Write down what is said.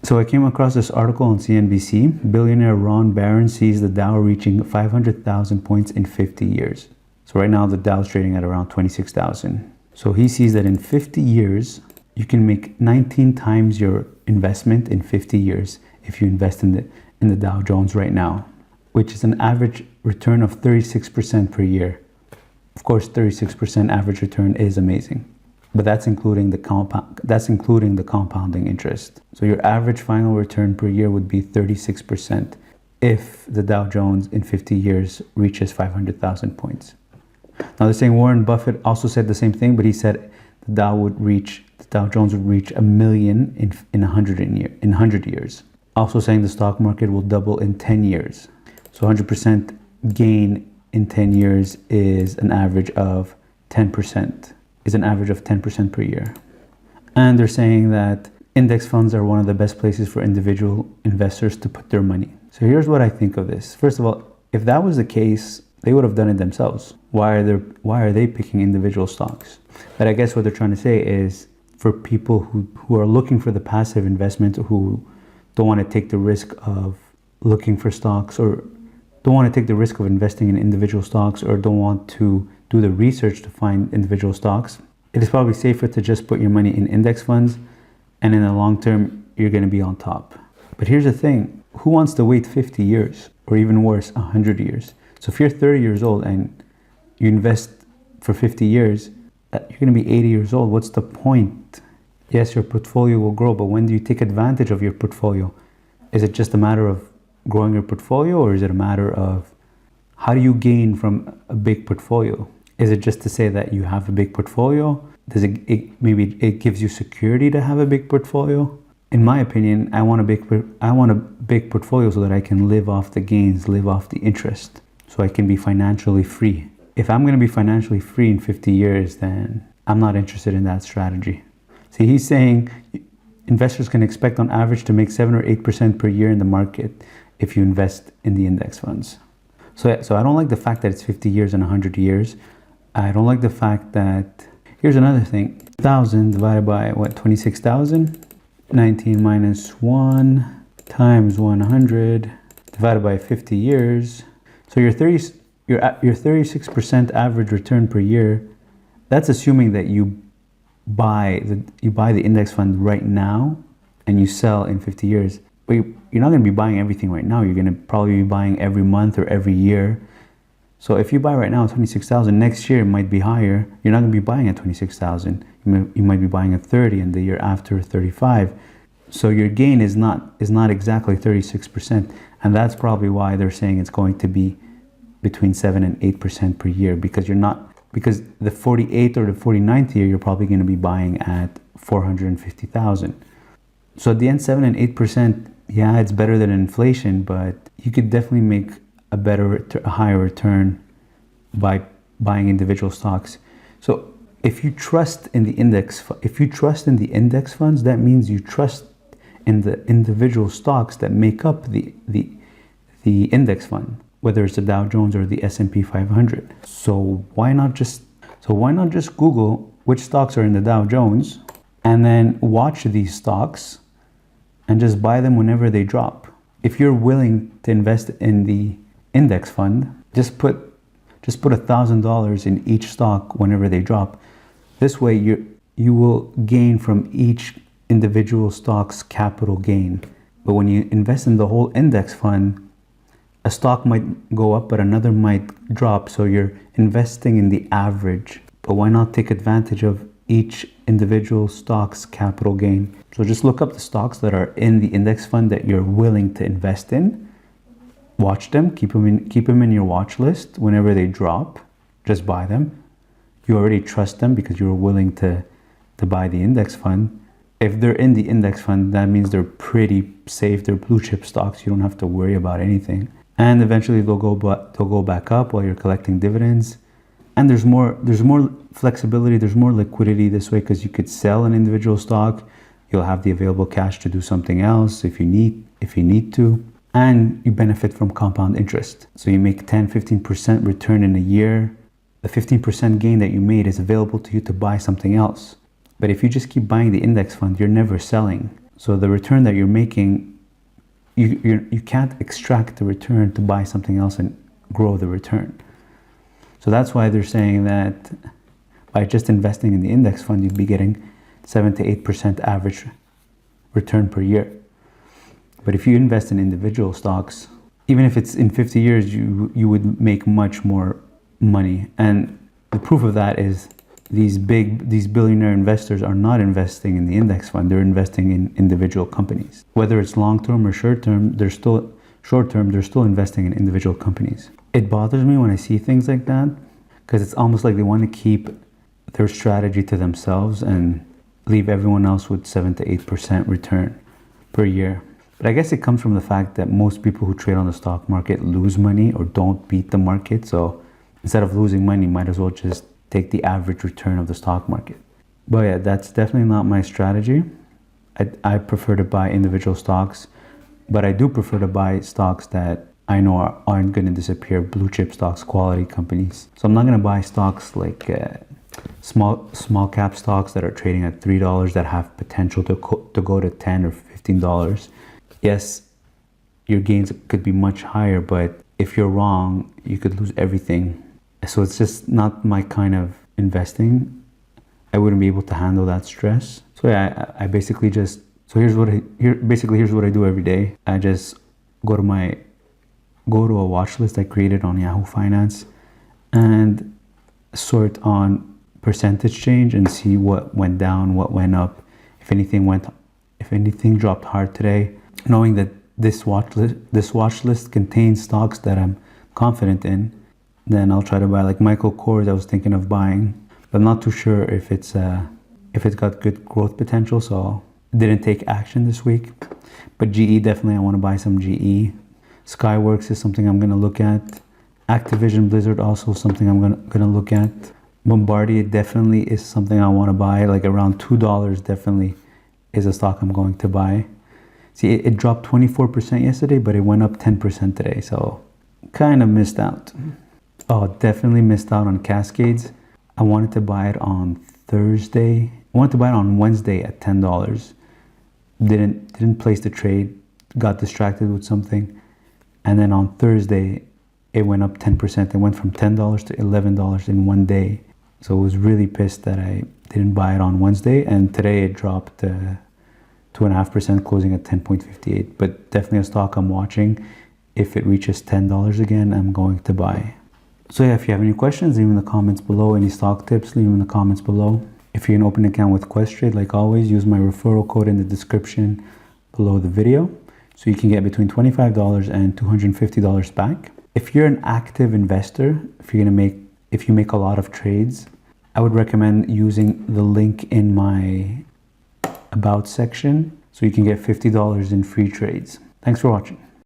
So I came across this article on CNBC. Billionaire Ron Baron sees the Dow reaching 500,000 points in 50 years. So right now the Dow's trading at around 26,000. So he sees that in 50 years, you can make 19 times your investment in 50 years if you invest in the Dow Jones right now, which is an average return of 36% per year. Of course, 36% average return is amazing, but that's including the compounding interest. So your average final return per year would be 36% if the Dow Jones in 50 years reaches 500,000 points. Now they're saying Warren Buffett also said the same thing, but he said the Dow Jones would reach 1 million in 100 years. Also saying the stock market will double in 10 years. So 100% gain in 10 years is an average of 10%, per year. And they're saying that index funds are one of the best places for individual investors to put their money. So here's what I think of this. First of all, if that was the case, they would have done it themselves. Why are they picking individual stocks? But I guess what they're trying to say is for people who are looking for the passive investment, who don't want to take the risk of looking for stocks, or don't want to take the risk of investing in individual stocks, or don't want to do the research to find individual stocks, it is probably safer to just put your money in index funds, and in the long term, you're going to be on top. But here's the thing, who wants to wait 50 years, or even worse, 100 years? So if you're 30 years old and you invest for 50 years, you're going to be 80 years old. What's the point? Yes, your portfolio will grow, but when do you take advantage of your portfolio? Is it just a matter of growing your portfolio, or is it a matter of how do you gain from a big portfolio? Is it just to say that you have a big portfolio? Maybe it gives you security to have a big portfolio? In my opinion, I want a big portfolio so that I can live off the gains, live off the interest, so I can be financially free. If I'm going to be financially free in 50 years, then I'm not interested in that strategy. See, he's saying investors can expect on average to make 7 or 8% per year in the market if you invest in the index funds. So I don't like the fact that it's 50 years and 100 years. I don't like the fact that, here's another thing, 1,000 divided by what, 26,000? 19 minus 1 times 100 divided by 50 years. So your 36% average return per year, that's assuming that you buy the index fund right now and you sell in 50 years. But you're not going to be buying everything right now. You're going to probably be buying every month or every year. So if you buy right now 26,000, next year it might be higher. You're not going to be buying at 26,000. You might be buying at 30, and the year after 35. So your gain is not exactly 36%, and that's probably why they're saying it's going to be between 7 and 8% per year, because the 48th or the 49th year you're probably going to be buying at 450,000. So at the end, 7 and 8%, yeah, it's better than inflation, but you could definitely make a higher return by buying individual stocks. So if you trust in the index funds, that means you trust in the individual stocks that make up the index fund, whether it's the Dow Jones or the S&P 500. So why not just Google which stocks are in the Dow Jones and then watch these stocks and just buy them whenever they drop. If you're willing to invest in the index fund, just put $1,000 in each stock whenever they drop. This way you will gain from each individual stock's capital gain. But when you invest in the whole index fund, a stock might go up, but another might drop. So you're investing in the average. But why not take advantage of each individual stock's capital gain? So just look up the stocks that are in the index fund that you're willing to invest in. Watch them, keep them in your watch list. Whenever they drop, just buy them. You already trust them because you're willing to buy the index fund. If they're in the index fund, that means they're pretty safe. They're blue chip stocks. You don't have to worry about anything. And eventually they'll go back up while you're collecting dividends. And there's more flexibility, there's more liquidity this way, because you could sell an individual stock. You'll have the available cash to do something else if you need to. And you benefit from compound interest. So you make 10-15% return in a year. The 15% gain that you made is available to you to buy something else. But if you just keep buying the index fund, you're never selling. So the return that you're making, you can't extract the return to buy something else and grow the return. So that's why they're saying that by just investing in the index fund, you'd be getting 7 to 8% average return per year. But if you invest in individual stocks, even if it's in 50 years, you would make much more money. And the proof of that is these billionaire investors are not investing in the index fund, they're investing in individual companies. Whether it's long-term or short-term, they're still investing in individual companies. It bothers me when I see things like that, because it's almost like they want to keep their strategy to themselves and leave everyone else with 7 to 8% return per year. But I guess it comes from the fact that most people who trade on the stock market lose money or don't beat the market. So instead of losing money, might as well just take the average return of the stock market. But yeah, that's definitely not my strategy. I prefer to buy individual stocks, but I do prefer to buy stocks that I know aren't going to disappear, blue chip stocks, quality companies. So I'm not going to buy stocks like small cap stocks that are trading at $3 that have potential to go to $10 or $15. Yes, your gains could be much higher, but if you're wrong, you could lose everything. So it's just not my kind of investing. I wouldn't be able to handle that stress. So yeah, I basically just, so here's what I do every day. I just go to a watch list I created on Yahoo Finance and sort on percentage change and see what went down, what went up, if anything dropped hard today, knowing that this watch list contains stocks that I'm confident in. Then I'll try to buy, like Michael Kors I was thinking of buying, but I'm not too sure if it's got good growth potential, so didn't take action this week. But GE, definitely I want to buy some GE. Skyworks is something I'm going to look at. Activision Blizzard also something I'm going to look at. Bombardier definitely is something I want to buy, like around $2 definitely is a stock I'm going to buy. See, it dropped 24% yesterday, but it went up 10% today, so kind of missed out. Oh, definitely missed out on Cascades. I wanted to buy it on Thursday. I wanted to buy it on Wednesday at $10. Didn't place the trade, got distracted with something. And then on Thursday, it went up 10%. It went from $10 to $11 in one day. So I was really pissed that I didn't buy it on Wednesday. And today it dropped 2.5%, closing at 10.58. But definitely a stock I'm watching. If it reaches $10 again, I'm going to buy. So yeah, if you have any questions, leave in the comments below. Any stock tips, leave in the comments below. If you're an open account with Questrade, like always, use my referral code in the description below the video, so you can get between $25 and $250 back. If you're an active investor, if you make a lot of trades, I would recommend using the link in my About section, so you can get $50 in free trades. Thanks for watching.